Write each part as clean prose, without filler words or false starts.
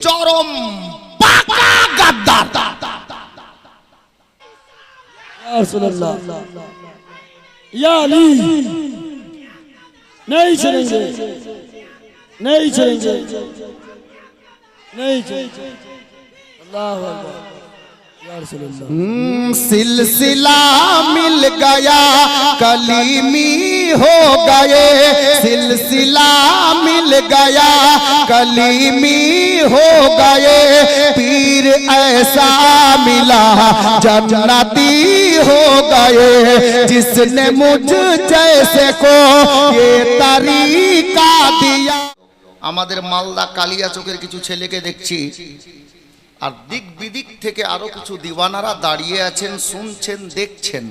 চরম পাকা গাদ্দার। या रसूलल्लाह, या अली, नहीं छोड़ेंगे, नहीं छोड़ेंगे, नहीं छोड़ेंगे। अल्लाह अकबर, या रसूलल्लाह। सिलसिला मिल गया कलीमी हो गए, सिलसिला मिल गया कलीमी हो गए, पीर ऐसा मिला जन्नती हो गए, जिसने मुझ जैसे को ये तरीका दिया। আমাদের মালদা কালিয়াচকের কিছু ছেলেকে দেখছি, আর দিক বিদিক থেকে আরো কিছু দিওয়ানারা দাঁড়িয়ে আছেন, শুনছেন, দেখছেন।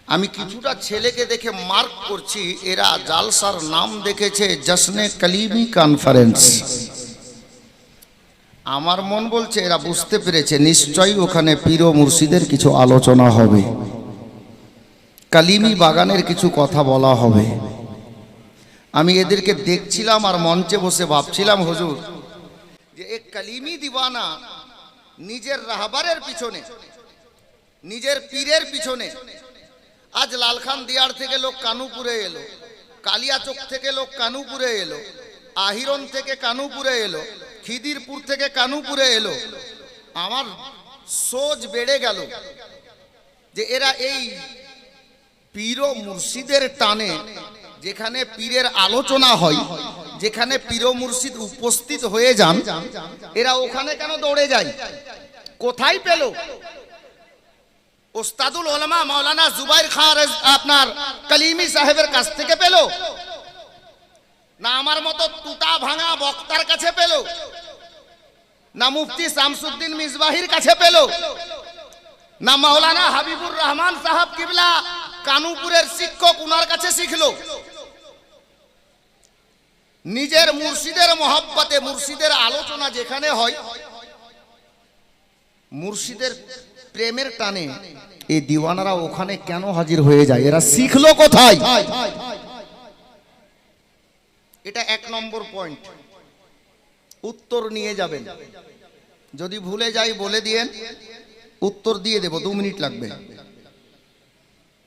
আমি কিছুটা ছেলেকে দেখে মার্ক করছি, এরা জালসার নাম দেখেছে জশ্নে কলিমি কনফারেন্স। আমার মন বলছে এরা বুঝতে পেরেছে নিশ্চয়ই ওখানে পীর ও মুর্শিদের কিছু আলোচনা হবে, কালিমি বাগানের কিছু কথা বলা হবে। আমি এদেরকে দেখছিলাম আর মঞ্চে বসে ভাবছিলাম, হুজুর যে এক কালিমি দিওয়ানা নিজের রাহবারের পিছনে, নিজের পীরের পিছনে, আজ লালখান দিয়ার থেকে লোক কানুপুরে এলো, কালিয়াচক থেকে লোক কানুপুরে এলো, আহিরন থেকে কানুপুরে এলো, খিদিরপুর থেকে কানুপুরে এলো। আমার সোচ বেড়ে গেল যে এরা এই পীর ও মুর্শিদের টানে, যেখানে পীরের আলোচনা হয়, যেখানে পীর ও মুর্শিদ উপস্থিত হয়ে যান, এরা ওখানে কেন দৌড়ে যায়? কোথায় পেল? ওস্তাদুল উলামা মাওলানা জুবাইর খান আপনার কলিমি সাহেবের কাছ থেকে পেল, না আমার মতো টুটা ভাঙা বক্তার কাছে পেল, না মুফতি শামসুদ্দিন মিসবাহির কাছে পেল, না মাওলানা হাবিবুর রহমান সাহেব কিবলা কানুপুরের শিক্ষক উনার কাছে শিখলো? নিজের মুর্শিদের মহব্বতে, মুর্শিদের আলোচনা যেখানে হয়, মুর্শিদের প্রেমের টানে এই দিওয়ানারা ওখানে কেন হাজির হয়ে যায়? এরা শিখলো কোথায়? এটা এক নম্বর পয়েন্ট, উত্তর নিয়ে যাবেন। যদি ভুলে যাই বলে দিয়েন, উত্তর দিয়ে দেব, 2 মিনিট লাগবে।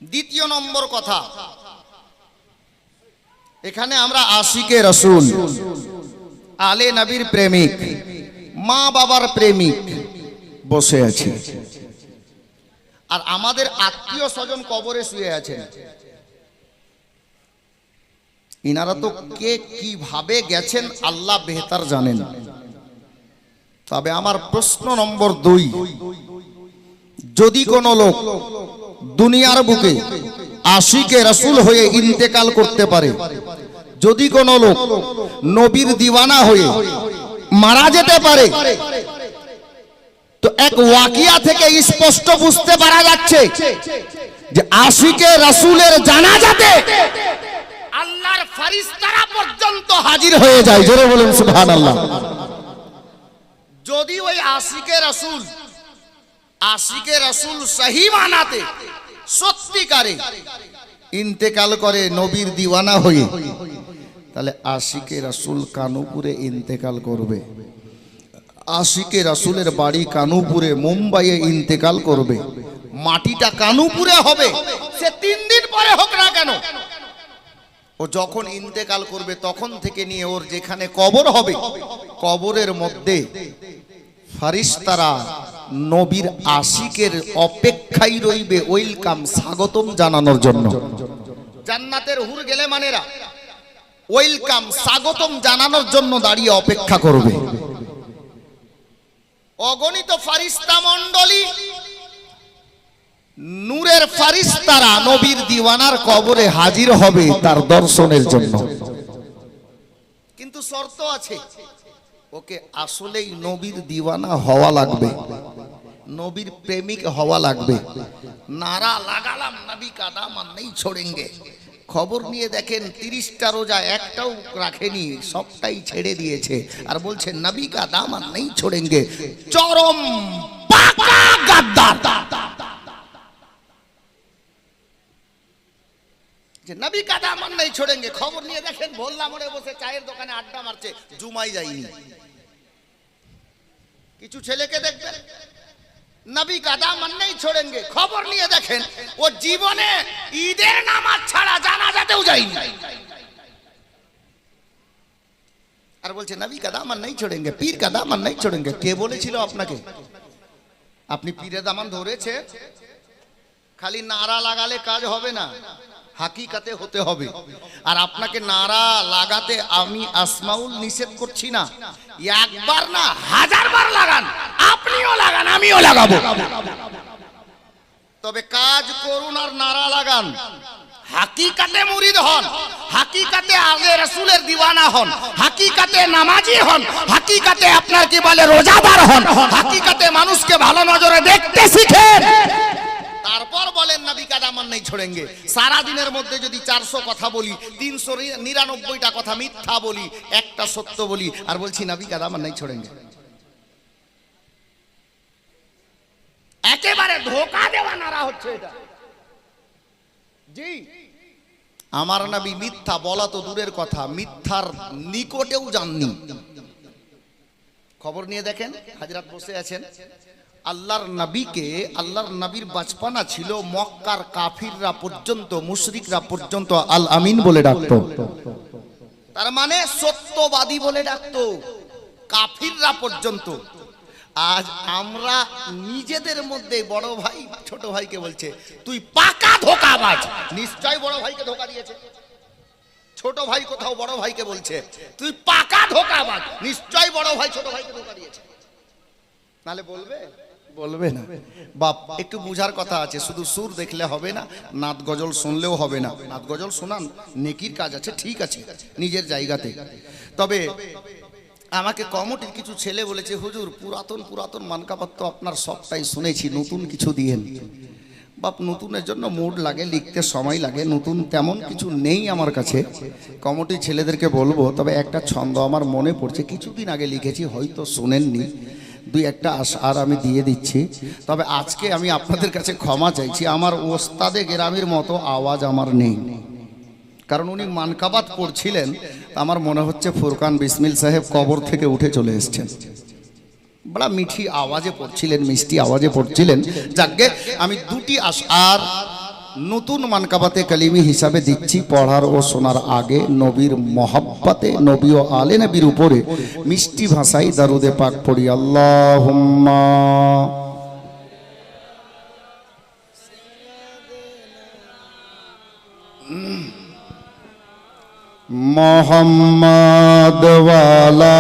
দ্বিতীয় নম্বর কথা, এখানে আমরা আশিকে রসুল, আলে নবীর প্রেমিক, মা বাবার প্রেমিক বসে আছি, আর আমাদের আত্মীয় স্বজন কবরে শুয়ে আছেন। ইনারা তো কে কিভাবে গেছেন আল্লাহ বেহতার জানেন। তবে আমার প্রশ্ন নম্বর 2, যদি কোনো লোক দুনিয়ার বুকে আশিকে রাসূল হয়ে ইন্তেকাল করতে পারে, যদি কোনো লোক নবীর দিওয়ানা হয়ে মারা যেতে পারে, তো এক ওয়াকিয়া থেকে স্পষ্ট বুঝতে পারা যাচ্ছে যে আশিকে রাসূলের জানাজাতে আল্লাহর ফেরেশতারা পর্যন্ত হাজির হয়ে যায়। জোরে বলুন সুবহানাল্লাহ। যদি ওই আশিকে রাসূল সহি মানাতে সত্যিকারে ইন্তেকাল করে নবীর দিওয়ানা হয়ে, তাহলে আশিকে রাসূল কানুপুরে ইন্তেকাল করবে, আশিকে রাসূলের বাড়ি কানুপুরে, মুম্বাইয়ে ইন্তেকাল করবে, মাটিটা কানুপুরে হবে, সে 3 দিন পরে হোক না কেন। ও যখন ইন্তেকাল করবে তখন থেকে নিয়ে ওর যেখানে কবর হবে, কবরের মধ্যে ফেরেশতারা নবীর আশিকের অপেক্ষায় রইবে, ওয়েলকাম, স্বাগতম জানানোর জন্য। জান্নাতের হুর গেলে মানেরা ওয়েলকাম, স্বাগতম জানানোর জন্য দাঁড়িয়ে অপেক্ষা করবে। অগণিত ফেরেশতা মণ্ডলী, নূরের ফেরেশতারা নবীর দিওয়ানার কবরে হাজির হবে তার দর্শনের জন্য। কিন্তু শর্ত আছে, ওকে আসলেই নবীর দিওয়ানা হওয়া লাগবে, নবীর প্রেমিক হওয়া লাগবে। নারা লাগালাম নবী কা দামান নেই ছোড়েঙ্গে, খবর নিয়ে দেখেন 30টা রোজা একটাও রাখেনি, সবটাই ছেড়ে দিয়েছে, আর বলছে নবী কা দামান নেই ছোড়েঙ্গে। চরম পাকা গাদ্দার। যে নবী কা দামান নেই ছোড়েঙ্গে, খবর নিয়ে দেখেন ভোল্লা মোড়ে বসে চায়ের দোকানে আড্ডা মারছে, জুমাই যায়নি। কিছু ছেলেকে দেখবেন নবী কা দামন नहीं छोड़ेंगे, খবর নিয়ে দেখেন ও জীবনে ঈদের নামাজ ছাড়া জানাজাতেও যায়নি, আর বলছে নবী কা দামন नहीं छोड़ेंगे, পীর কা দামন नहीं छोड़ेंगे। কে বলেছিল আপনাকে? আপনি পীরের দামান ধরেছে? খালি নারা লাগালে কাজ হবে না, হাকিকাতে হতে হবে। আর আপনাকে নারা লাগাতে আমি আসমাউল নিষেধ করছি না, একবার না 1000 বার লাগান, আপনিও লাগান আমিও লাগাবো, তবে কাজ করুন আর নারা লাগান। হাকিকাতে মুরিদ হন, হাকিকাতে আগে রাসূলের দিওয়ানা হন, হাকিকাতে নামাজি হন, হাকিকাতে আপনার কি বলে রোজাদার হন, হাকিকাতে মানুষকে ভালো নজরে দেখতে শিখেন, তারপর বলেন নবী কা দামন नहीं छोड़ेंगे। সারা দিনের মধ্যে যদি 400 কথা বলি, 399টা কথা মিথ্যা বলি, একটা সত্য বলি, আর বলছি নবী কা দামন नहीं छोड़ेंगे, একেবারে ধোঁকা দেওয়া নারা হচ্ছে এটা। জি, আমার নবী মিথ্যা বলা তো দূরের কথা, মিথ্যার নিকটেও যাননি। খবর নিয়ে দেখেন, হাজরাত বসে আছেন, আল্লাহর নবীকে, আল্লাহর নবীর বাচপানা ছিল মক্কার কাফিররা পর্যন্ত, মুশরিকরা পর্যন্ত আল আমিন বলে ডাকতো, তার মানে সত্যবাদী বলে ডাকতো, কাফিররা পর্যন্ত। আজ আমরা নিজেদের মধ্যে বড় ভাই ছোট ভাইকে বলছে তুই পাকা ধোঁকাবাজ, নিশ্চয় বড় ভাইকে ধোঁকা দিয়েছে। ছোট ভাই কোথাও বড় ভাইকে বলছে তুই পাকা ধোঁকাবাজ, নিশ্চয় বড় ভাই ছোট ভাইকে ধোঁকা দিয়েছে, নালে বলবে? বলবে না। বাপ একটু বুঝার কথা আছে, শুধু সুর দেখলে হবে না, নাত গজল শুনলেও হবে না। নাত গজল শোনান, নেকির কাজ আছে, ঠিক আছে নিজের জায়গাতে। তবে আমাকে কমিটির কিছু ছেলে বলেছে হুজুর পুরাতন পুরাতন মানকাবাত তো আপনার সবটাই শুনেছি, নতুন কিছু দিয়েন। বাপ নতুনের জন্য মুড লাগে, লিখতে সময় লাগে, নতুন তেমন কিছু নেই আমার কাছে। কমিটির ছেলেদেরকে বলবো, তবে একটা ছন্দ আমার মনে পড়ছে, কিছুদিন আগে লিখেছি, হয়তো শোনেননি, 2-1টা আর আমি দিয়ে দিচ্ছি। তবে আজকে আমি আপনাদের কাছে ক্ষমা চাইছি, আমার ওস্তাদে গ্রামের মতো আওয়াজ আমার নেই, কারণ উনি মানকাবাত পড়ছিলেন, আমার মনে হচ্ছে ফুরকান বিসমিল সাহেব কবর থেকে উঠে চলে এসেছেন। বড় মিঠি আওয়াজে পড়ছিলেন, মিষ্টি আওয়াজে পড়ছিলেন। যাকে আমি 2টি আর নতুন মানকাবাতে কালিমি হিসাবে দিচ্ছি, পড়ার ও শোনার আগে নবীর মহব্বতে, নবী ও আলে নবীর উপরে মিষ্টি ভাষায় দরুদে পাক পড়ি। আল্লাহুম্মা মোহাম্মদ ওয়ালা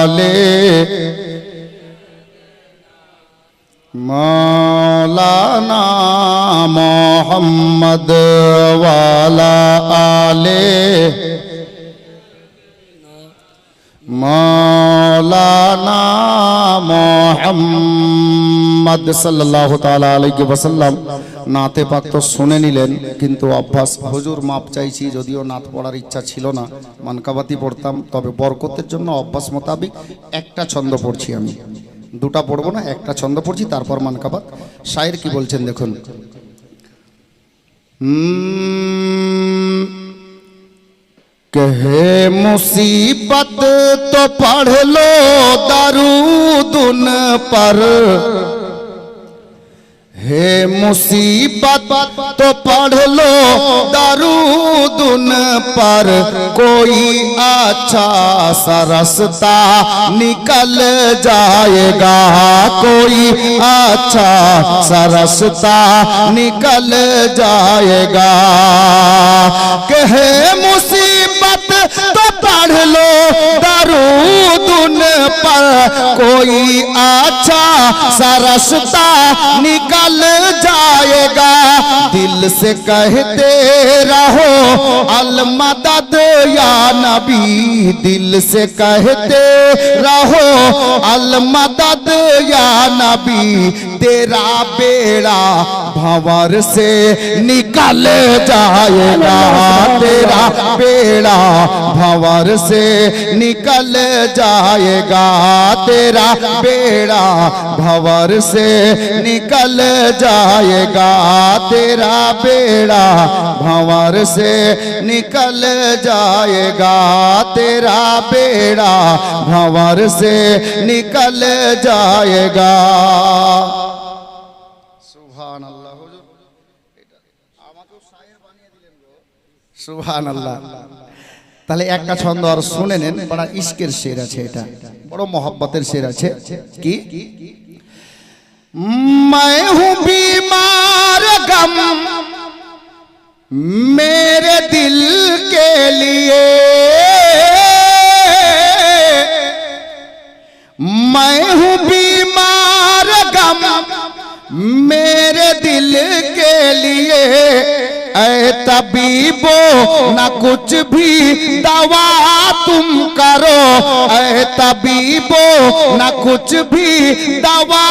আলে মৌলানা মোহাম্মদ ওয়ালা আলে মৌলানা মোহাম্মদ সাল্লাল্লাহু তাআলা আলাইহি ওয়াসাল্লাম। নাতে পাক তো শুনে নিলেন, কিন্তু অভ্যাস, হুজুর মাপ চাইছি, যদিও নাত পড়ার ইচ্ছা ছিল না, মানকাবাতি পড়তাম, তবে বরকতের জন্য অভ্যাস মোতাবিক একটা ছন্দ পড়ছি আমি, 2টা পড়বো না, একটা ছন্দ পড়ছি, তারপর মানকাবাত। শায়ের কি বলছেন দেখুন। कहे मुसीबत तो पढ़ लो दरूद उन पर, हे मुसीबत तो पढ़ लो दरूद उन पर, कोई अच्छा सा रास्ता निकल जाएगा, कोई अच्छा सा रास्ता निकल जाएगा। कहे मुसीबत तो पढ़ लो दरूद उन पर, कोई अच्छा सा रास्ता निकल जाएगा। दिल से कहते रहो अल मदद या नबी, दिल से कहते रहो अल मदद या नबी, तेरा बेड़ा भंवर से निकल जाएगा, तेरा बेड़ा भंवर से निकल जाएगा, तेरा तेरा बेड़ा भंवर से निकल जाएगा, तेरा बेड़ा भंवर से निकल जाएगा, तेरा बेड़ा भंवर से निकल जाएगा। सुभान अल्लाह। সুবহান আল্লাহ। তাহলে একটা ছন্দ আর শুনে নেন, বড় ইশকের শের আছে, এটা বড় মোহব্বতের শের আছে। কি? मैं हूँ बीमार गम मेरे दिल के लिए, मैं हूँ बीमार गम मेरे दिल के लिए, ऐ तबीबो न कुछ भी दवा तुम करो, ऐ तबीबो न कुछ भी दवा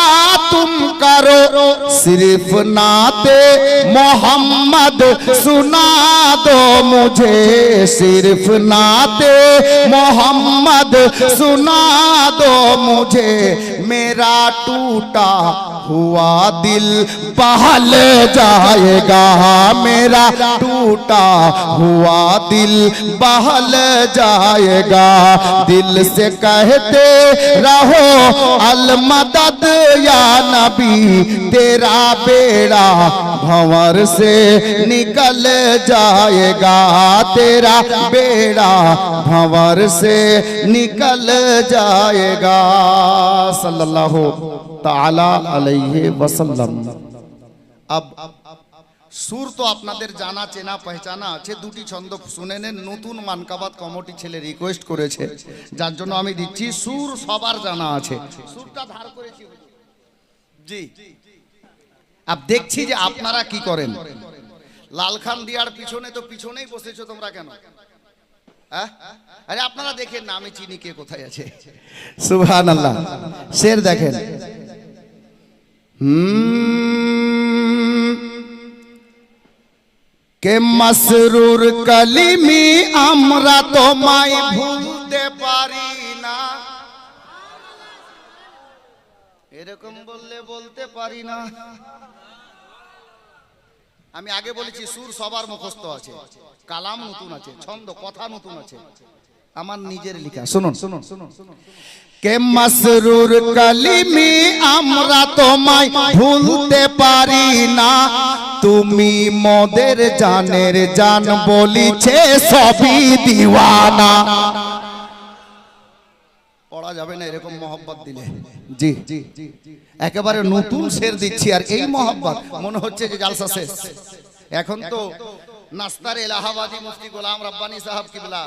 तुम करो, सिर्फ नाते मोहम्मद सुना दो मुझे, सिर्फ नाते मोहम्मद सुना दो मुझे, मेरा टूटा हुआ दिल बहल जाएगा, मेरा टूटा हुआ दिल बहल जाएगा, दिल से कहते रहो अल मदद या नबी, तेरा बेड़ा भंवर से निकल जाएगा, तेरा बेड़ा भंवर से निकल जाएगा। सल्लल्लाहु ताला अलैहि वसल्लम। अब সুর তো আপনাদের জানা চেনা পহচানা আছে, দুটি ছন্দ শুনে নেন। নতুন মানকাবাত কমিটি ছেলে রিকোয়েস্ট করেছে, যার জন্য আমি দিচ্ছি। সুর সবার জানা আছে, সুরটা ধার করেছি জি। আব দেখছি যে আপনারা কি করেন। লালখান দিয়ার পিছনে তো পিছনেই বসেছো তোমরা কেন? আরে আপনারা দেখেন না, আমি চিনি কে কোথায় আছে। সুবহানাল্লাহ। শের দেখেন। কে মাসরুর কালিমি আমরা তোমায় ভুলতে পারি না, এরকম বললে বলতে পারি না। আমি আগে বলেছি সুর সবার মুখস্থ আছে, কালাম নতুন আছে, ছন্দ কথা নতুন আছে, আমার নিজের লেখা। শুনুন শুনুন শুনুন। কে মাসরুর কালিমি আমরা তোমায় ভুলতে পারি না, তুমি মোদের জানের জান বলিছে সবই দিওয়ানা। পড়া যাবে না এরকম মহব্বত দিলে জি। একেবারে নতুন শের দিচ্ছি, আর এই মহব্বত মনে হচ্ছে যে জালসা শেষ। এখন তো নাস্তার এলাহাবাদী মুফতি গোলাম রব্বানী সাহেব কিবলা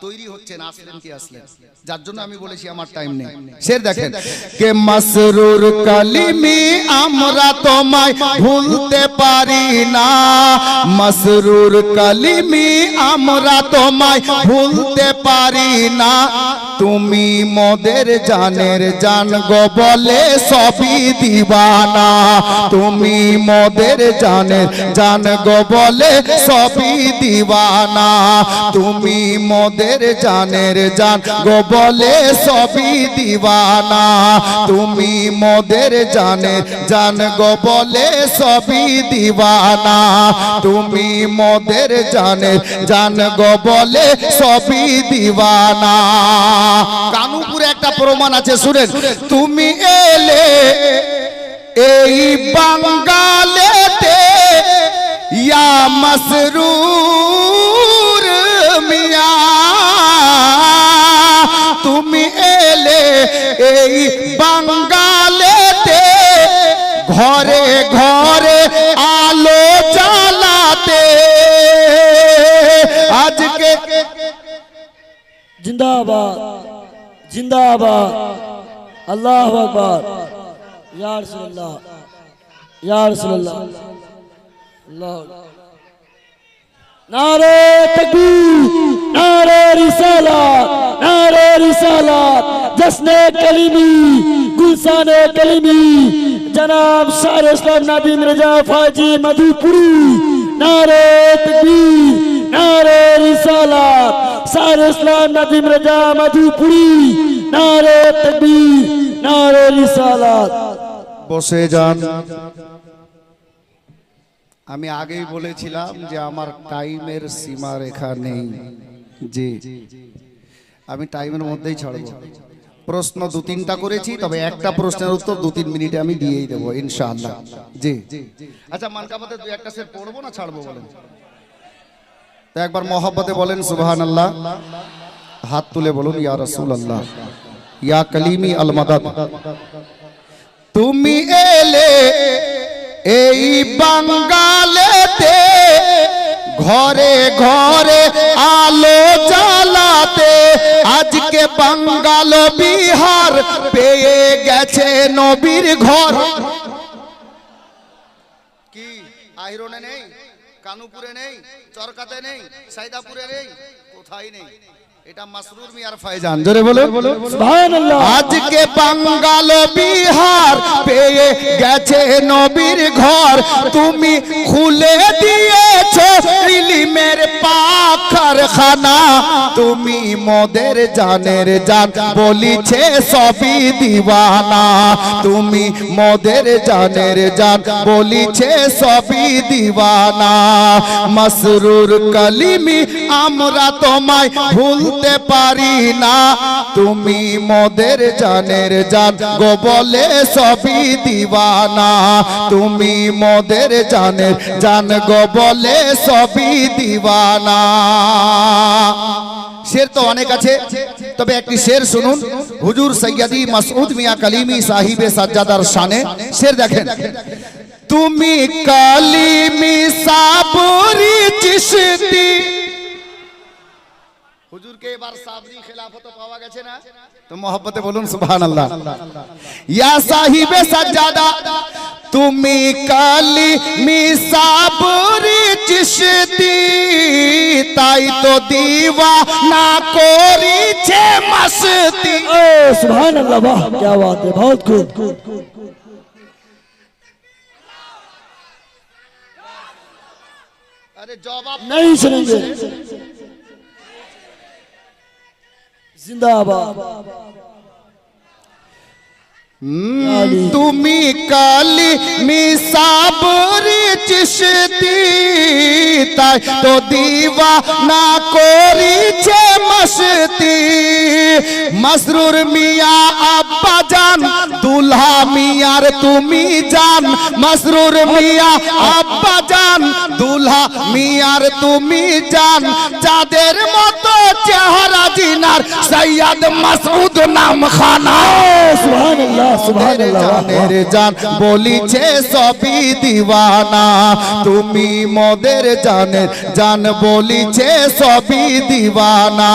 তৈরি হচ্ছেন, আসলেন কি আসলেন, যার জন্য আমি বলেছি আমার টাইম নেই। শের দেখেন। কে মাসরুর কালিমি আমরা তোমায় ভুলতে পারি না, মাসরুর কালিমি আমরা তোমায় ভুলতে পারি না, তুমি মোদের জানের জান গো বলে সবই দিওয়ানা, তুমি মোদের জানের জান গো বলে সবই দিওয়ানা, তুমি মোদের জানের জান গো বলে সবই দিওয়ানা, তুমি মোদের জানের জান গো বলে সবই দিওয়ানা, তুমি মোদের জানের জান গো বলে সবই দিওয়ানা। কানুপুরে একটা প্রমাণ আছে, শুনেন। তুমি এলে এই বাঙ্গালেতে ইয়া মাসরুর মিয়া, তুমি এলে এই বাঙ্গালেতে ঘরে ঘরে আলো জ্বালাতে, আজকে जिंदाबाद जिंदाबाद अल्लाहु अकबर या रसूलुल्लाह या रसूलुल्लाह अल्लाह। नारे तकबीर नारे रिसालत नारे रिसालत, जश्ने कलीमी गुलशाने कलीमी जनाब शायर इस्लाम नदीम रजा फाजी मधुपुरी, नारे तकबीर नारे रिसालत शायर इस्लाम नदीम रजा मधुपुरी, नारे तकबीर নারে রিসালাত। বসে যান। আমি আগেই বলেছিলাম যে আমার টাইমের সীমারেখা নেই, জি আমি টাইমের মধ্যেই ছাড়বো। প্রশ্ন 2-3টা করেছি, তবে একটা প্রশ্নের উত্তর 2-3 মিনিটে আমি দিয়েই দেবো ইনশাআল্লাহ। জি আচ্ছা, মানকাবাতে 2-1টা শের পড়বো না ছাড়বো বলেন? তো একবার মহব্বতে বলেন সুবহানাল্লাহ, হাত তুলে বলুন ইয়া রাসূলুল্লাহ, ইয়া কালিমি আল মাদাদ। তুমি এলে এই বাঙ্গালেতে, ঘরে ঘরে আলো জ্বালাতে, আজকে বাঙ্গাল বিহার পেয়ে গেছে নবীর ঘর। কি আহিরনে নেই, কানুপুরে নেই, চরকাতে নেই, সাইদাপুরে নেই, কোথায় নেই? এটা মাসরুর মিয়ার ফয়জান, জোরে বলো সুবহানাল্লাহ। আজকে বাঙ্গাল বিহার পেয়ে গেছে নবীর ঘর, তুমি খুলে দিয়েছো ইলমের পাক কারখানা, তুমি মোদের জানের জান বলিছে সবই দিওয়ানা, তুমি মোদের জানের জান বলিছে সবই দিওয়ানা। মাসরুর কালিমি আমরা তোমায় ভুলতে পারি না, তুমি মোদের জানের জান গো বলে সবই দিওয়ানা, তুমি মোদের জানের জান গো বলে সবই দিওয়ানা। শের তো অনেক আছে, তবে একটি শের শুনুন হুজুর সৈয়দি মাসউদ মিয়া কালিমি সাহিবে সাজ্জাদার শানে। শের দেখেন, তুমি কালিমি সাবরি চিশতি। হুজুরকে এবার সাবরি খেলাফত পাওয়া গেছে না? তো মহব্বতে বলুন সুবহানাল্লাহ। ইয়া সাহিবে সাজ্জাদা, তুমি কালিমি সাবরি চিশতি, তাই তো দিওয়ানা করিছে মস্তি। ओ सुभान अल्लाह, वाह क्या बात है, बहुत खूब। अरे जवाब नहीं सुनेंगे, जिंदाबाद। তুমি কালিমি সাবরি চিশতি, তাই তো দিওয়ানা করিছে মস্তি। মাসরুর মিয়া আব্বা জান, দুলহা মিয়ার তুমি জান, মাসরুর মিয়া আব্বা জান, দুলহা মিয়ার তুমি জান, যাদের মতো চেহারা জিনার সৈয়দ মাসউদ নাম খানা। सुभान अल्लाह, सुभान अल्लाह, জানের জান বলিছে সবই দিওয়ানা, তুমি মোদের জানের জান বলিছে সবই দিওয়ানা।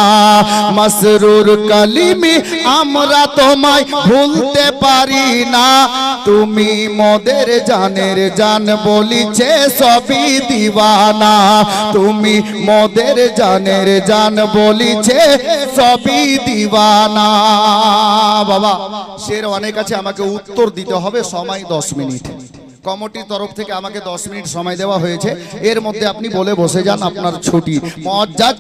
মাসরুর কালিমি আমরা তোমায় ভুলতে পারি না, তুমি মোদের জানের জান বলিছে সবই দিওয়ানা, তুমি মোদের জানের জান বলিছে সবই দিওয়ানা। বাবা শের অনেক আছে, আমাকে উত্তর দিতে হবে, সময় 10 মিনিট। কমিটির তরফ থেকে আমাকে 10 মিনিট সময় দেওয়া হয়েছে, এর মধ্যে আপনি বলে বসে যান, আপনার ছুটি মুআজ্জাজ।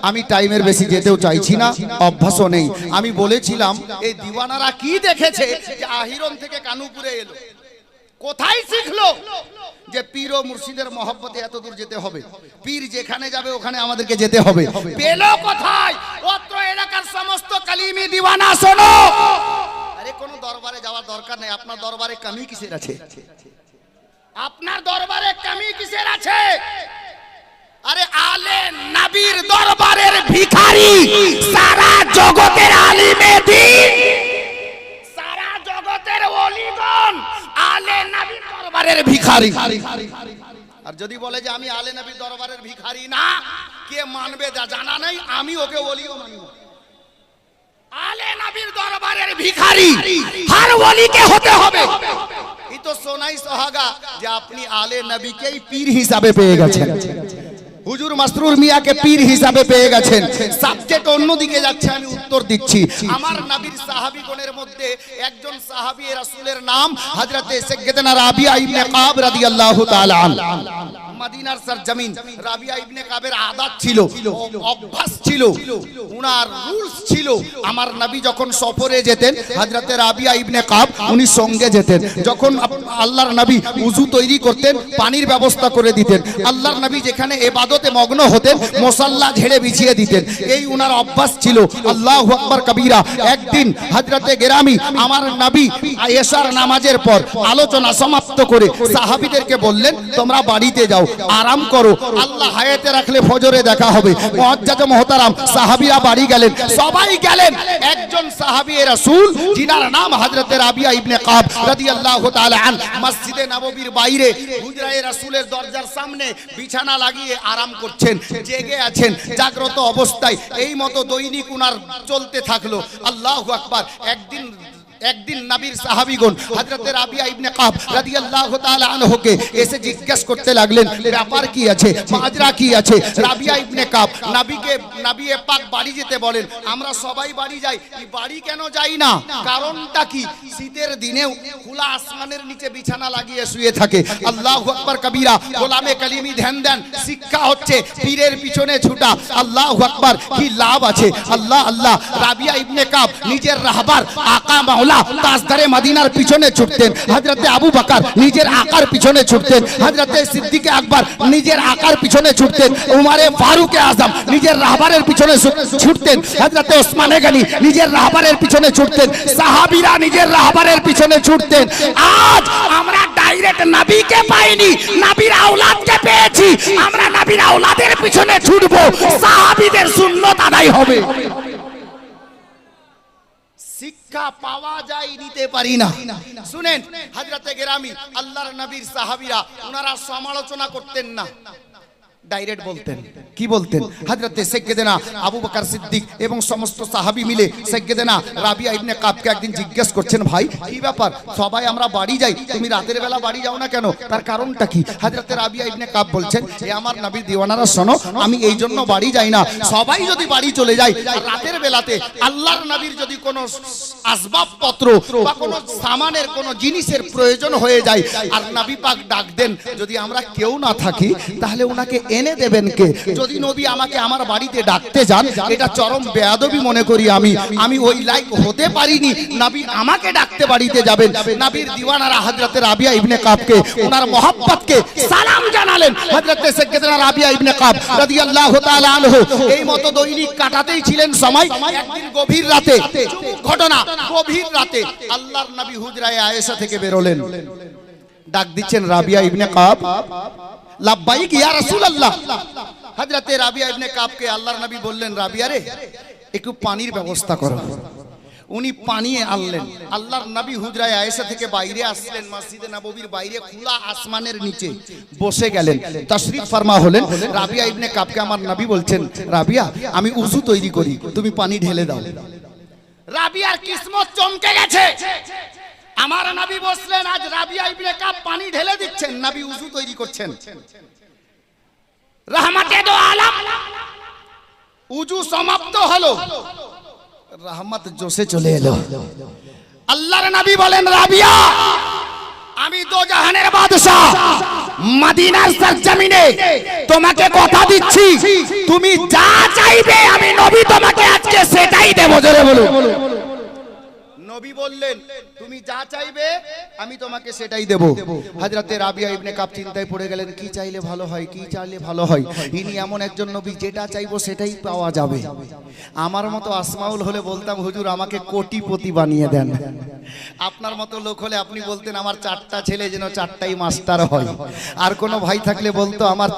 আমি টাইমের বেশি যেতেও চাইছি না, অভ্যাসও নেই। আমি বলেছিলাম এই দিওয়ানারা কি দেখেছে যে আহিরন থেকে কানুপুরে এলো, কোথায় শিখলো যে পীর ও মুর্শিদের মহব্বতে এত দূর যেতে হবে, পীর যেখানে যাবে ওখানে আমাদেরকে যেতে হবে। পেলো কোথায়? অত্র এলাকার সমস্ত কালিমি দিওয়ানা শোনো, আরে কোনো দরবারে যাওয়ার দরকার নেই। আপনার দরবারে কামি কিসের আছে? আপনার দরবারে কামি কিসের আছে? আরে আলে নবীর দরবারের ভিখারি সারা জগতের আলিমে দ্বীন, সারা জগতের ওলিগণ আলে নবীর দরবারের ভিখারি। আর যদি বলে যে আমি আলে নবীর দরবারের ভিখারি না, কে মানবে জানা নেই, আমি ওকে ওলিও মানি না। আলে নবীর দরবারের ভিখারি হর ওলিকে হতে হবে। এই তো সোনাই সোহাগা যে আপনি আলে নবীকেই পীর হিসাবে পেয়ে গেছেন, হুজুর মাসরুর মিয়াকে পীর হিসাবে পেয়ে গেছেন। সাবজেক্ট অন্যদিকে যাচ্ছে, আমি উত্তর দিচ্ছি। আমার নবীর সাহাবীগণের মধ্যে একজন সাহাবী রাসূলের নাম হযরতে সাইয়্যিদানা রাবিয়া ইবনে কাব রাদিয়াল্লাহু তাআলা আনহু। মদিনার সরজমিন। রাবিয়া ইবনে কাবের আদাত ছিল, অভ্যাস ছিল, উনার রুলস ছিল। আমার নবী যখন সফরে যেতেন, হযরতে রাবিয়া ইবনে কাব উনি সঙ্গে যেতেন। যখন আল্লাহর নবী উযু তৈরি করতেন, পানির ব্যবস্থা করে দিতেন। আল্লাহর নবী যেখানে ইবাদতে মগ্ন হতেন, মুসাল্লা ঝেড়ে বিছিয়ে দিতেন। এই উনার অভ্যাস ছিল। আল্লাহু আকবার কবীরা। একদিন হযরতে গেরামি আমার নবী এশার নামাজের পর আলোচনা সমাপ্ত করে সাহাবীদেরকে বললেন, তোমরা বাড়িতে যাও, আরাম করো, আল্লাহ হায়াতে রাখলে ফজরে দেখা হবে। মুআজ্জাজ মুহতারাম সাহাবীরা বাড়ি গেলেন, সবাই গেলেন। একজন সাহাবী রাসূল যিনার নাম হযরতে রাবিয়া ইবনে কাব রাদিয়াল্লাহু তাআলা আন, মসজিদে নববীর বাইরে হুজরায়ে রাসূলের দরজার সামনে বিছানা লাগিয়ে আরাম করছেন, জেগে আছেন, জাগ্রত অবস্থায়। এই মতো দৈনিক উনার চলতে থাকলো। আল্লাহু আকবার। একদিন নবীর সাহাবীগণ হযরতে রাবিয়া ইবনে কাব রাদিয়াল্লাহু তাআলা আনহুকে এসে জিজ্ঞাসা করতে লাগলেন, ব্যাপার কি আছে, মাজরা কি আছে? রাবিয়া ইবনে কাব নবী পাক বাড়ি যেতে বলেন। আমরা সবাই বাড়ি যাই, এই বাড়ি কেন যাই না? কারণটা কি? শীতের দিনেও খোলা আসমানের নিচে বিছানা লাগিয়ে শুয়ে থাকে। আল্লাহু আকবার কবীরা। গোলামে কালিমি ধ্যান দেন, শিক্ষা হচ্ছে পীরের পিছনে ছুটা। আল্লাহু আকবার। কি লাভ আছে? আল্লাহ আল্লাহ। রাবিয়া ইবনে কাব নিজের রাহবার আকা মাওলা তাজদারে মদিনার পিছনে ছুটতেন। হযরতে আবু বকর নিজের আকার পিছনে ছুটতেন। হযরতে সিদ্দিক আকবর নিজের আকার পিছনে ছুটতেন। উমরে ফারুক আজম নিজের রাহবারের পিছনে ছুটতেন। হযরতে ওসমান গনি নিজের রাহবারের পিছনে ছুটতেন। সাহাবীরা নিজের রাহবারের পিছনে ছুটতেন। আজ আমরা ডাইরেক্ট নবীকে পাইনি, নবীর আওলাদকে পেয়েছি। আমরা নবীর আওলাদের পিছনে ছুটবো, সাহাবীদের সুন্নাত আদায় হবে। শিক্ষা পাওয়া যায়, নিতে পারি না। শুনেন, হযরতে গেরামি আল্লাহর নবীর সাহাবীরা ওনারা সমালোচনা করতেন না, ডাইরেক্ট বলতেন। কি বলতেন? হযরতে সাইয়্যিদানা আবু বকর সিদ্দিক এবং সমস্ত সাহাবী মিলে সাইয়্যিদানা রাবিয়া ইবনে কাবকে একদিন জিজ্ঞেস করছেন, ভাই কি ব্যাপার, সবাই আমরা বাড়ি যাই, তুমি রাতের বেলা বাড়ি যাও না কেন? তার কারণটা কি? হযরতে রাবিয়া ইবনে কাব বলছেন, এ আমার নবীর দিওয়ানারা শোনো, আমি এই জন্য বাড়ি যাই না, সবাই যদি বাড়ি চলে যায়, রাতের বেলাতে আল্লাহর নবীর যদি কোনো আসবাবপত্র বা কোনো সামানের কোনো জিনিসের প্রয়োজন হয়ে যায় আর নবী পাক ডাক দেন, যদি আমরা কেউ না থাকি তাহলে ওনাকে এনে দেবেন কে? যদি নবী আমাকে আমার বাড়িতে ডাকতে যান, এটা চরম বেয়াদবি মনে করি আমি ওই লাইক হতে পারিনি। নবী আমাকে ডাকতে বাড়িতে যাবেন। নবীর দিওয়ানারা হযরতে রাবিয়া ইবনে কাবকে ওনার মহব্বতকে সালাম জানালেন। হযরতে সাইয়্যিদানা রাবিয়া ইবনে কাব রাদিয়াল্লাহু তাআলা আনহু এই মতো দৈনিক কাটাতেই ছিলেন সময়। একদিন গভীর রাতে, ঘটনা গভীর রাতে আল্লাহর নবী হুজরায়ে আয়েশা থেকে বেরোলেন। ডাক দিচ্ছেন, রাবিয়া ইবনে কাব, লাব্বাইক ইয়া রাসূলুল্লাহ। হযরতে রাবিয়া ইবনে কাবকে আল্লাহর নবী বললেন, রাবিয়া রে, একটু পানির ব্যবস্থা করো। উনি পানি আনলেন। আল্লাহর নবী হুজরায়ে আয়েশা থেকে বাইরে আসলেন, মসজিদে নববীর বাইরে খোলা আসমানের নিচে বসে গেলেন, তাশরীফ ফরমা হলেন। রাবিয়া ইবনে কাবকে আমার নবী বলছেন, রাবিয়া আমি উযু তৈরি করি, তুমি পানি ঢেলে দাও। রাবিয়ার কিসমত চমকে গেছে। আমার নবী বসলেন, আজ রাবিয়া ইবনে কাব পানি ঢেলে দিচ্ছেন, নবী উযু তৈরি করছেন। রহমতে দো আলম উযু সমাপ্ত হলো, রহমত জোশে চলে এলো। আল্লাহর নবী বলেন, রাবিয়া আমি দো জাহানের বাদশা মদিনার সরজমিনে তোমাকে কথা দিচ্ছি, তুমি যা চাইবে আমি নবী তোমাকে আজকে সেটাই দেব। জোরে বলো। নবী বললেন, তুমি যা চাইবে আমি তোমাকে সেটাই দেব। হযরতে রাবিয়া ইবনে কাব চিন্তায় পড়ে গেলেন, কি চাইলে ভালো হয়, কি চাইলে ভালো হয়। ইনি এমন একজন নবী, যেটা চাইবো সেটাই পাওয়া যাবে। আমার মতো আসমাউল হলে বলতাম, হুজুর আমাকে কোটিপতি বানিয়ে দেন। আপনার মতো লোক হলে আপনি বলতেন, আমার 4টা ছেলে যেন 4টাই মাস্টার হয়। আর কোনো ভাই থাকলে বলতো, আমার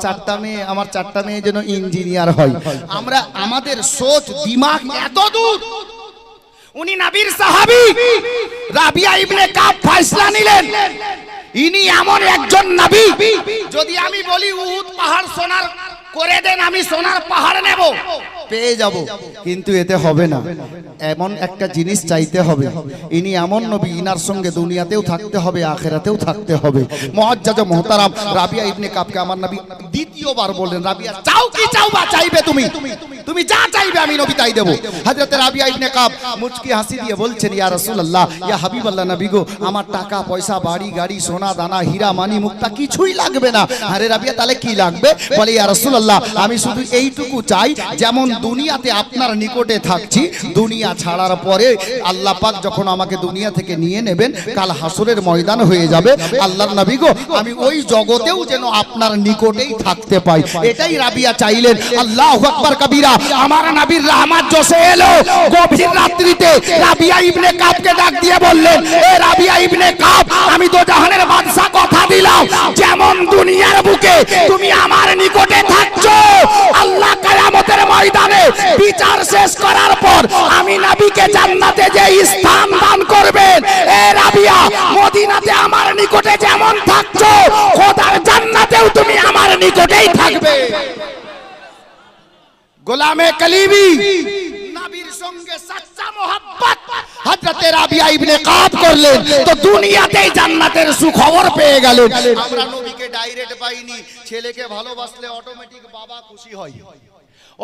4টা মেয়ে যেন ইঞ্জিনিয়ার হয়। আমরা আমাদের সোচ দিমাগ এত দূর। উনি নবীর সাহাবী রাবিয়া ইবনে কাব ফয়সালা নিলেন, ইনি এমন একজন নবী, যদি আমি বলি উহুদ পাহাড় সোনার করে দেন, আমি সোনার পাহাড় নেব, পেয়ে যাব। কিন্তু এতে হবে না, এমন একটা জিনিস চাইতে হবে, ইনি এমন নবী, ইনার সঙ্গে দুনিয়াতেও থাকতে হবে, আখেরাতেও থাকতে হবে। মুআজ্জাজ ও মুহতারাম, রাবিয়া ইবনে কাবকে আমার নবী দ্বিতীয়বার বললেন, রাবিয়া চাও কি চাও বা চাইবে তুমি, তুমি যা চাইবে আমি নবী তাই দেব। হযরত রাবিয়া ইবনে কাব মুচকি হাসি দিয়ে বলছেন, ইয়া রাসূলুল্লাহ, ইয়া হাবিবাল্লাহ, নবী গো, আমার টাকা পয়সা, বাড়ি গাড়ি, সোনা দানা, হীরা মানি মুক্তা কিছুই লাগবে না। আরে রাবিয়া, তাহলে কি লাগবে? বলে, ইয়া রাসূলুল্লাহ, আমি শুধু এইটুকু চাই, যেমন দুনিয়াতে আপনার নিকটে থাকছি, দুনিয়া ছাড়ার পরে আল্লাহ পাক যখন আমাকে দুনিয়া থেকে নিয়ে নেবেন, কাল হাসরের ময়দান হয়ে যাবে, আল্লাহর নবী গো, আমি ওই জগতেও যেন আপনার নিকটেই থাকতে পাই। এটাই রাবিয়া চাইলেন। আল্লাহু আকবার কবীরা। আমার নবীর রহমত জোসে এলো গভীর রাত্রিতে, রাবিয়া ইবনে কাবকে ডাক দিয়ে বললেন, এ রাবিয়া ইবনে কাব, আমি তো জাহানের বাদশা কথা দিলাম, যেমন দুনিয়ার বুকে তুমি আমার নিকটে থাকছো, আল্লাহ কিয়ামতের ময়দানে বিচার শেষ করার পর আমি নবীকে জান্নাতে যে স্থান দান করবেন, এ রাবিয়া, মদিনাতে আমার নিকটে যেমন থাকছো, খোদার জান্নাতেও তুমি আমার নিকটেই থাকবে। গোলামে কলিবি, নবীর সঙ্গে সচ্চা মোহাব্বত হযরতে রাবিয়া ইবনে কাব করলেন, তো দুনিয়াতেই জান্নাতের সুখবর পেয়ে গেলেন। আমরা নবীকে ডাইরেক্ট পাইনি, ছেলেকে ভালোবাসলে অটোমেটিক বাবা খুশি হয়,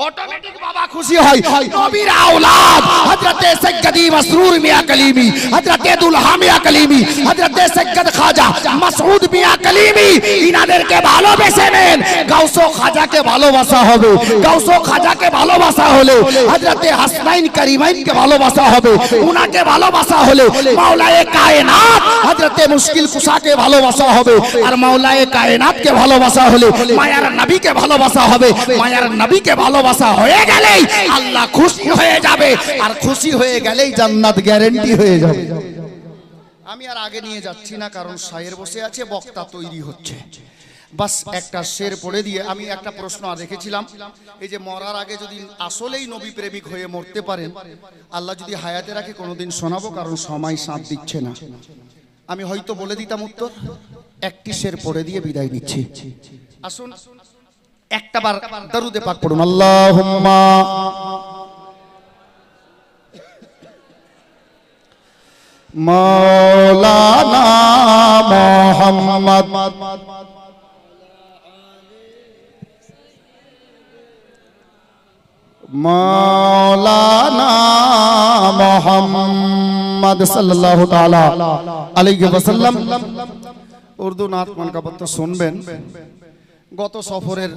অটোমেটিক বাবা খুশি হয়। নবীর আওলাদ হযরতে সৈয়দি মাসরুর মিয়া কলিমি, হযরতে দুলহা মিয়া কলিমি, হযরতে সৈয়দ খাজা মাসউদ মিয়া কলিমি, ইনাদেরকে ভালোবেসে নেন। গাউসো খাজাকে ভালোবাসা হবে, গাউসো খাজাকে ভালোবাসা হলে হযরতে হাসনাইন করিমাইনকে ভালোবাসা হবে, উনাকে ভালোবাসা হলে মাওলায়ে কায়নাত হযরতে মুশকিল কুশাকে ভালোবাসা হবে, আর মাওলায়ে কায়নাতকে ভালোবাসা হলে মায়ার নবীকে ভালোবাসা হবে। মায়ার নবীকে ভালোবাসা হয়ে গেলেই আল্লাহ খুশি হয়ে যাবে, আর খুশি হয়ে গেলেই জান্নাত গ্যারান্টি হয়ে যাবে। আমি আর আগে নিয়ে যাচ্ছি না, কারণ শায়ের বসে আছে, বক্তা তৈরি হচ্ছে। বাস একটা শের পড়ে দিয়ে আমি একটা প্রশ্ন রেখেছিলাম, এই যে মরার আগে যদি আসলেই নবী প্রেমিক হয়ে মরতে পারেন, আল্লাহ যদি হায়াতে রাখে কোনোদিন শোনাবো, কারণ সময় সাথ দিচ্ছে না। আমি হয়তো বলে দিতাম উত্তর, একটি শের পড়ে দিয়ে বিদায় নিচ্ছি। আসুন একটাবার দরুদে পাক পড়ুন, আল্লাহুম্মা মাওলানা মুহাম্মদ মাওলানা মুহাম্মদ সাল্লাল্লাহু তাআলা আলাইহি ওয়াসাল্লাম। উর্দু নাত মানকাবাত তো শুনবেন, গত সফরের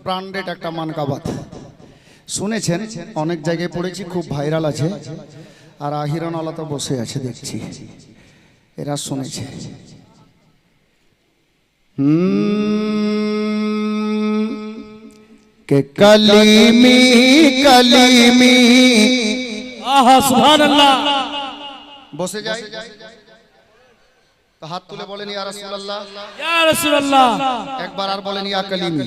ব্র্যান্ডেড একটা মানকাবাত শুনেছেন, অনেক জায়গায় পড়েছি, খুব ভাইরাল আছে। আর আহিরানওয়ালা তো বসে আছে দেখছি, এরা শুনেছে। কে কলিমি কলিমি, আহা সুবহানাল্লাহ, বসে যায় তো হাত তুলে বলেন, ইয়া রাসূলুল্লাহ, ইয়া রাসূলুল্লাহ। একবার আর বলেন, ইয়া কলিমি।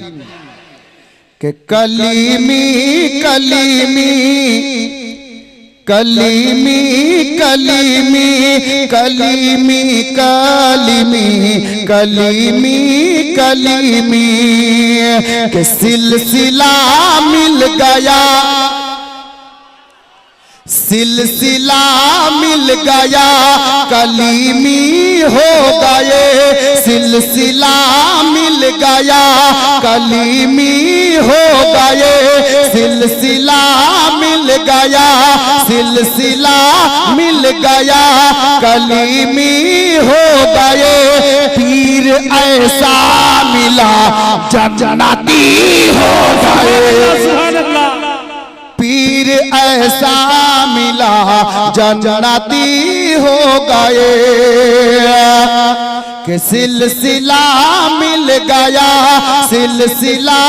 কে কলিমি কলিমি কলিমি কলিমি কলিমি কলিমি কলিমি কলিমি কে সিলসিলা মিল গয়া, सिलसिला मिल गया कलीमी हो गए, सिलसिला मिल गया कलीमी हो गए, सिलसिला मिल गया, सिलसिला मिल गया कलीमी हो गए, पीर ऐसा मिला जन्नती हो गए, पीर ऐसा मिला जन्नती हो गए, कि सिलसिला मिल गया, सिलसिला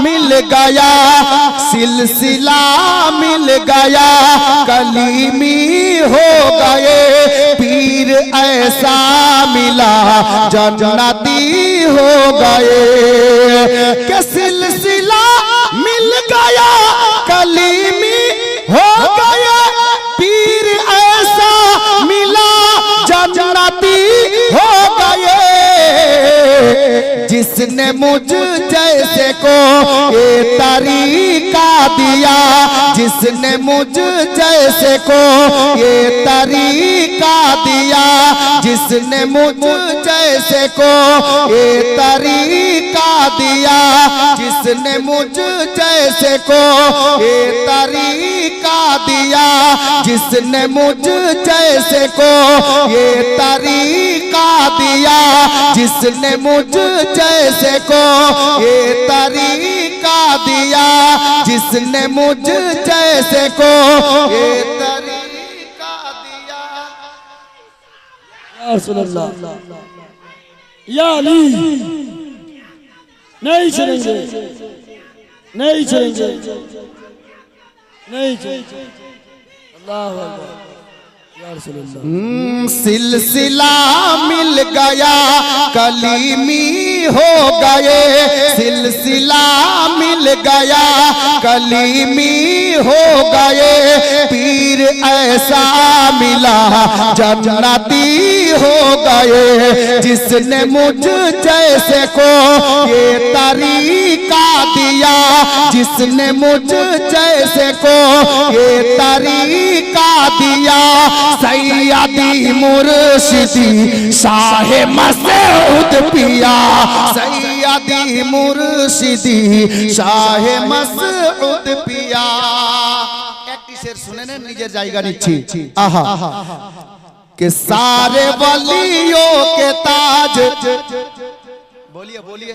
मिल गया, सिलसिला मिल गया कलीमी हो गए, पीर ऐसा मिला जन्नती हो गए, कि सिलसिला मिल गया कलीमी हो गया, पीर ऐसा मिला जन्नती हो गए, जिसने मुझ जैसे को ये तरीका दिया, जिसने मुझ जैसे को ये तरीका दिया, जिसने मुझ जैसे को ये तरीका दिया, जिसने मुझ जैसे को ये तरीका दिया, जिसने मुझ जैसे को ये तरीका दिया, जिसने मुझ जैसे को ये तरीका दिया, जिसने मुझ जैसे को ये तरीका दिया। या रसूल अल्लाह, या अली, नहीं छोड़ेंगे, नहीं छोड़ेंगे, नहीं छोड़ेंगे। अल्लाह अकबर, या रसूल अल्लाह। सिलसिला मिल गया, कलीमी हो गए, सिलसिला मिल गया, कलीमी हो गए, पीर ऐसा मिला जन्नती हो गए, जिसने मुझ जैसे को ये तरीका दिया, जिसने मुझ जैसे को ये तरीका दिया, सैयदी मुर्शिदी शाह मसऊद पिया, सैयदी मुर्शिदी शाह मसऊद पिया। একটি শের শুনে নেন, নিজের জায়গা নিচ্ছি। আহা के सारे वलियों के ताज, बोलिए बोलिए,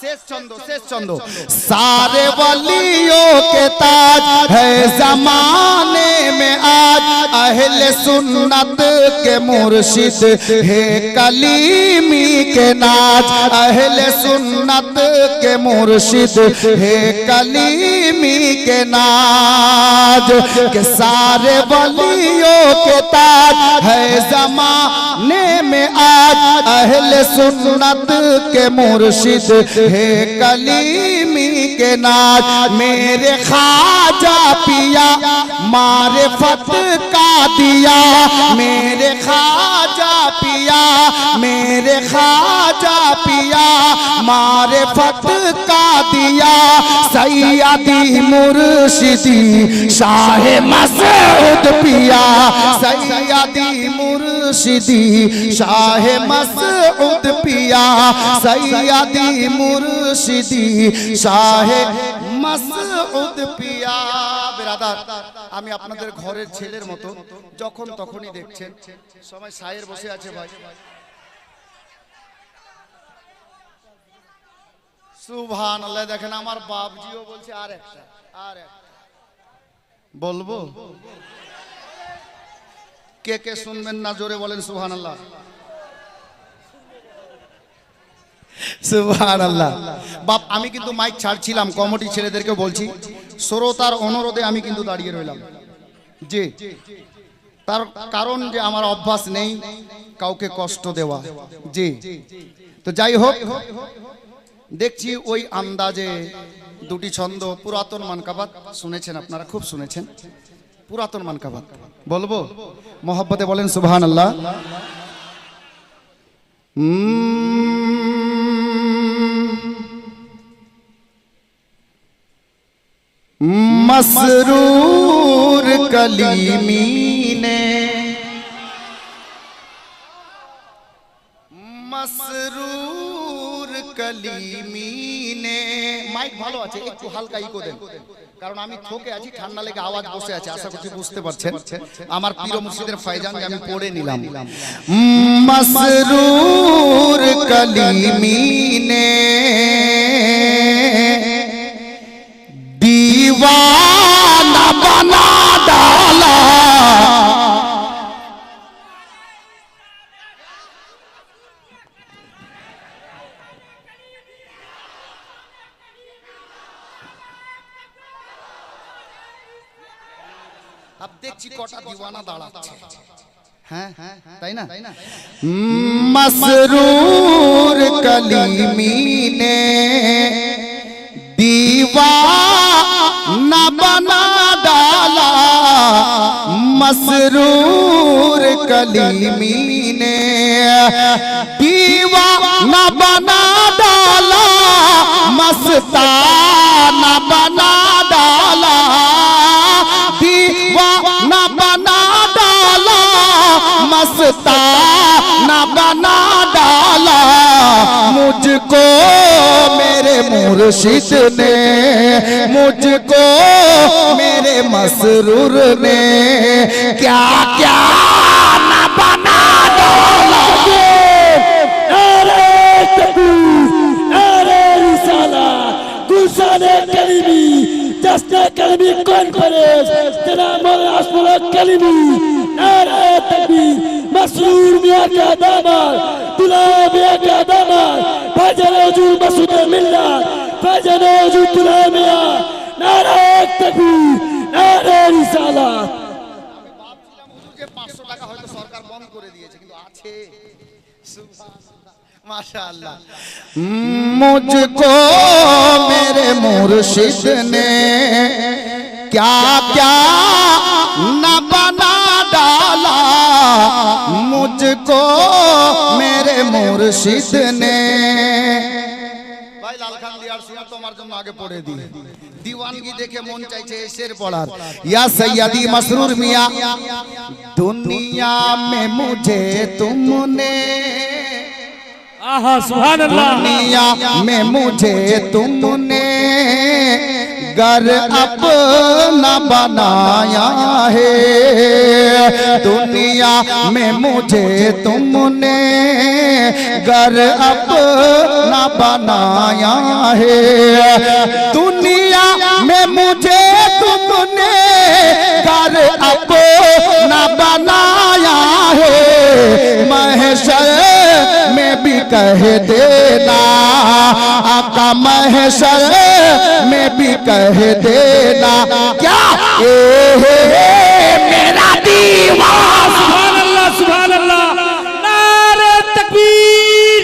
शेष चंदो, शेष चंदो। सारे वलियों के ताज है जमाने में आज, अहले सुन्नत के मुर्शिद है कलीमी के नाज, अहले सुन्नत के मुर्शिद है कलीमी के नाज, के सारे वलियों के ताज है जमाने में आज, अहले सुन्नत के मुर्शिद है कलीमी के नाज, मेरे ख्वाजा पिया मारिफत का दिया, मेरे ख्वाजा पिया, मेरे ख्वाजा पिया मारिफत का दिया, सैयदी मुर्शिदी शाह मसऊद पिया, सैयदी मुर्शिदी शाह मसऊद पिया, सैयदी मुर्शिदी शाह मसऊদ পিয়া। বিরাদার, আমি আপনাদের ঘরের ছেলের মতো, যখন তখনই দেখছেন সবাই সায়ের বসে আছে ভাই। সুবহানাল্লাহ, দেখেন আমার বাপজিও বলছে আর একটা, আর একটা বলবো। কে কে শুনবেন না জোরে বলেন সুবহানাল্লাহ, সুবহানাল্লাহ। বাপ, আমি কিন্তু মাইক ছাড়ছিলাম, কমিটি ছেলেদেরকে বলছি, শ্রোতার অনুরোধে আমি কিন্তু দাঁড়িয়ে রইলাম। জি, তার কারণ যে আমার অভ্যাস নেই কাউকে কষ্ট দেওয়া। জি, তো যাই হোক, দেখছি ওই আন্দাজে দুটি ছন্দ, পুরাতন মানকাবাত শুনেছেন আপনারা, খুব শুনেছেন পুরাতন মানকাবাত, বলবো মোহাব্বতে বলেন সুবহানাল্লাহ। मसरूर कलीमी ने, मसरूर कलीमी ने, মাইক ভালো আছে, একটু হালকা ইকো দেন, কারণ আমি থোকে আছি, ঠান্ডা লেগে আওয়াজ বসে আছে, আশা করছি বুঝতে পারছেন। আমার পীর মুর্শিদের ফয়জান আমি পড়ে নিলাম। মসরুর কলিমি নে दीवाना बना डाला, अब देखছি কটা दीवाना দাঁড়াচ্ছে। হ্যাঁ তাই না? मसरूर कलीमी ने दीवाना बना डाला, मसरूर कलीमी ने दीवाना बना डाला, मस्ताना बना डाला, दीवाना बना डाला, मस्ताना बना डाला। मुझको मेरे मुर्शिद ने, मुझको मेरे मसरूर ने क्या क्या न बना डाला। नारे तकबीर, नारे रिसाला, गुलशाने कलीमी, जश्न कलीमी कॉन्फ्रेंस, जनाब मौलाना अशरफ कलीमी। नारे तकबीर, मसरूर मियां का दामाद, दुल्हा मियां का दामाद, भाईजान हुजूर मसूद मिल्लत, भाईजान हुजूर दुल्हा मियां। नारे तकबीर, नारे रिसालत। যে 500 টাকা হয়তো সরকার বন্ধ করে দিয়েছে, কিন্তু আছে। সুবহানাল্লাহ, মাশাআল্লাহ। मुझको मेरे मुर्शिद ने क्या क्या न बना डाला, मुझको मेरे मुर्शिद ने। ভাই লাল খান দিয়ার সুরা তোমার জন্য আগে পড়ে দিই, दीवानगी देखे मन चाइছে शेर पढ़ार। या सैयदी मसरूर मियां, दुनिया में मुझे तुमने, आहा सुभान अल्लाह, दुनिया में मुझे तुमने घर अपना बनाया है, दुनिया में मुझे तुमने घर अपना बनाया है, दुनिया में मुझे तुमने घर अपना बनाया है। महशर में भी कह देना आका, महशर में भी कह देना क्या ये मेरा दीवाना। सुभान अल्लाह, सुभान अल्लाह। नारे तकबीर,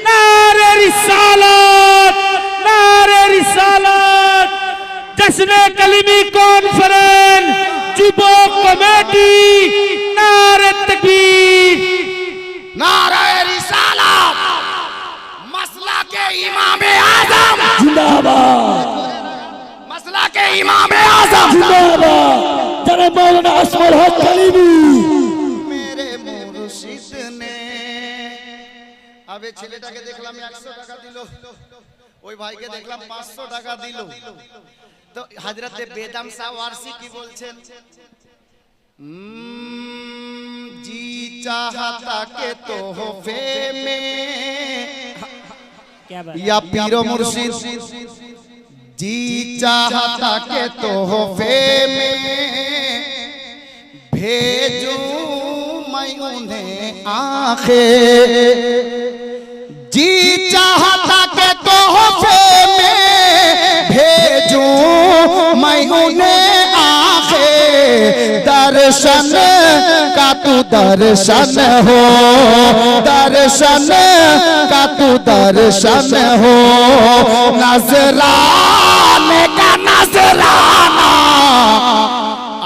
नारे रिसालत, नारे रिसालत। जश्न कलीमी कॉन्फ्रेंस, जुबोक कमेटी। नारे तकबीर, नारे रिसालत, मसला के इमाम आजम जिंदाबाद, मसला के इमाम आजम जिंदाबाद। जनाब मौलाना अशरफ कलीमी। मेरे मुर्शिद ने। আবে ছেলেটাকে দেখলাম 100 টাকা দিল, ওই ভাইকে দেখলাম 500 টাকা দিল। তো হযরতে বেদম শাহ ওয়ারসি কি বলছেন? जी चाहता के तोहफे में, क्या बात, या पीरो मुर्शिद जी चाहता के तोहफे में भेजूं मैं उन्हें आखिर, जी चाहता के तोहफे में भेजूं मैं उन्हें आखिर, दर्शन का तू दर्शन हो, दर्शन का तू दर्शन हो, नजराने का नजराना,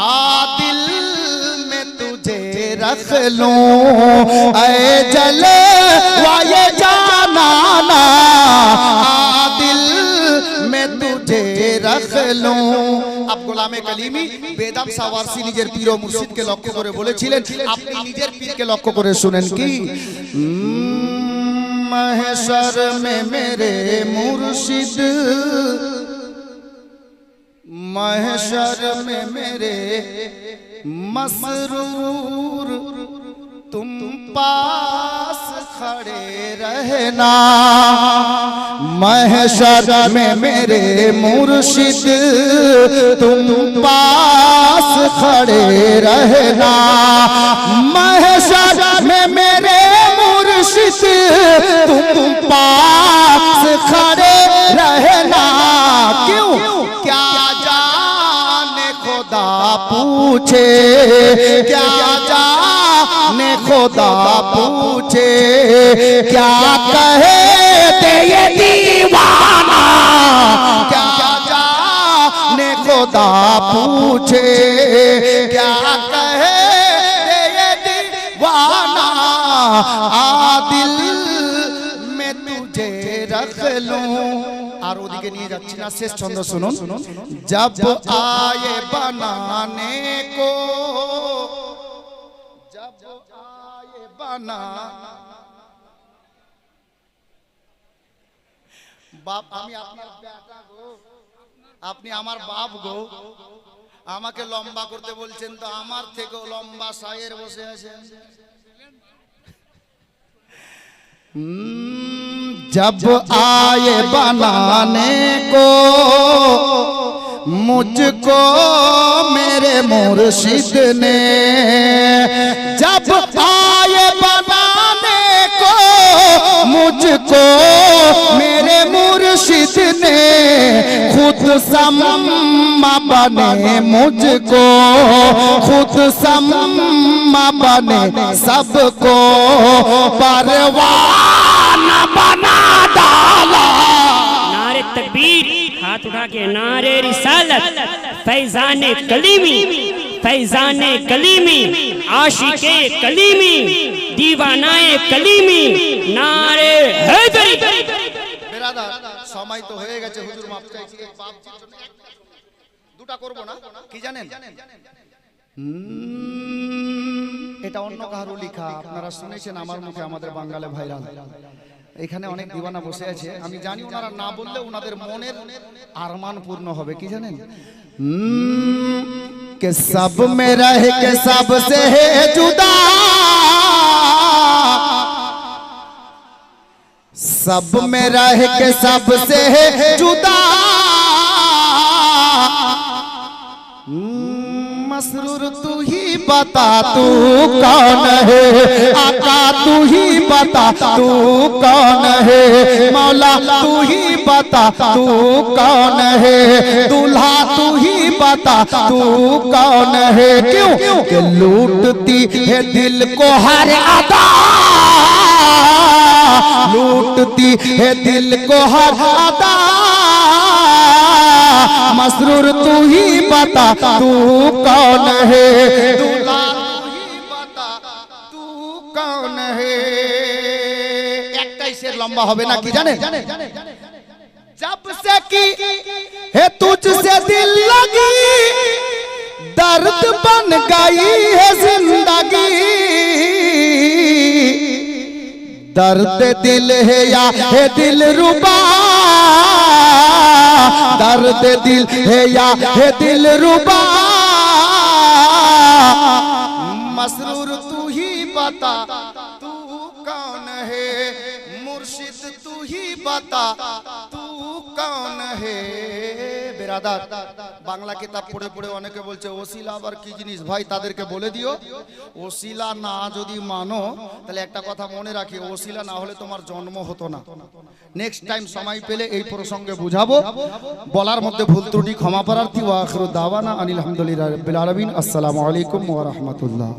आदिल में तुझे रख लूं ऐ जले वाये जाना, आदिल में तुझे रख लूं। आप গোলামে কলিমি বেদম শাহ ওয়ারসি নিজের পীর ও মুর্শিদকে লক্ষ্য করে বলেছিলেন, আপনি নিজের পীরকে লক্ষ্য করে শুনেন কি? महशर में मेरे मुर्शिद, महशर में मेरे मसरूर, तुम पास खड़े रहना, महशर में मेरे मुर्शिद तुम पास खड़े रहना, महशर में मेरे मुर्शिद तुम पास खड़े रहना। क्यों? क्या जाने खुदा पूछे, क्या जाने खुदा पूछे, क्या कहे दे ये दीवाना, क्या जाने खुदा पूछे, क्या कहे आदिल में तुझे रख लूं। আর ওদিকে নিয়ে যাচ্ছি না, শেষ ছন্দ শুনুন। जब आए बनाने को, जब आए बना বাপ, আমি আপনার বেটা গো, আপনি আমার বাপ গো, আমাকে লম্বা করতে বলছেন তো আমার থেকেও লম্বা শায়ের বসে আছেন। जब आए बनाने को मुझको मेरे मुर्शिद ने, जब आए बनाने को मुझको मेरे मुर्शिद ने, खुद सम्मा बने मुझको, खुद सम्मा बने सबको परवाना बना डाला। नारे तकबीर, हाथ उठा के नारे रिसालत, फैजाने कलीमी, फैजाने कलीमी, आशिके कलीमी, दीवानाए कलीमी, नारे हैदरी। বেরাদার, সময় তো হয়ে গেছে, হুজুর মাফ চাইছি। এই বাপজির জন্য দুটা করব না, কি জানেন? এটা অন্য কারো লেখা, আপনারা শুনেছেন আমার মুখে, আমাদের বাঙালি ভাইরাল। এখানে অনেক দিওয়ানা বসে আছে, আমি জানি ওনারা না বললে ওনাদের মনের আরমান পূর্ণ হবে, কি জানেন? कि सब में रह के सबसे है जुदा, सब में रह के सबसे है जुदा, मसरूर तू ही बता तू कौन है, आका तू ही बता तू कौन है, मौला तू ही बता तू कौन है, दूल्हा तू ही बता तू कौन है। क्यों कि लूटती है दिल को हर अदा, लूटती है दिल को हर अदा, मसरूर तू ही बता तू कौन है, दूल्हा तू ही बता तू कौन है। একটাই শের লম্বা হবে না, কি জানেন? जब से की है तुझसे दिल लगी, दर्द बन गई है जिंदगी, दर्द दिल है या है दिल रुबा, दर्द दिल है या है दिल रुबा, मसरूर तू ही बता तू कौन है, मुर्शिद तू ही बता तू कौन है। বেরাদার, বাংলা কিতাব পড়ে পড়ে অনেকে বলছে ওসিলা আবার কি জিনিস, ভাই তাদেরকে বলে দিও ওসিলা না যদি মানো তাহলে একটা কথা মনে রাখি, ওসিলা না হলে তোমার জন্ম হতো না। নেক্সট টাইম সময় পেলে এই প্রসঙ্গে বুঝাবো, বলার মধ্যে ভুল ত্রুটি ক্ষমা প্রার্থী। ওয়া আখিরু দাওয়ানা আনিল হামদুলিল্লাহি রাব্বিল আলামিন। আসসালামু আলাইকুম ওয়া রাহমাতুল্লাহ।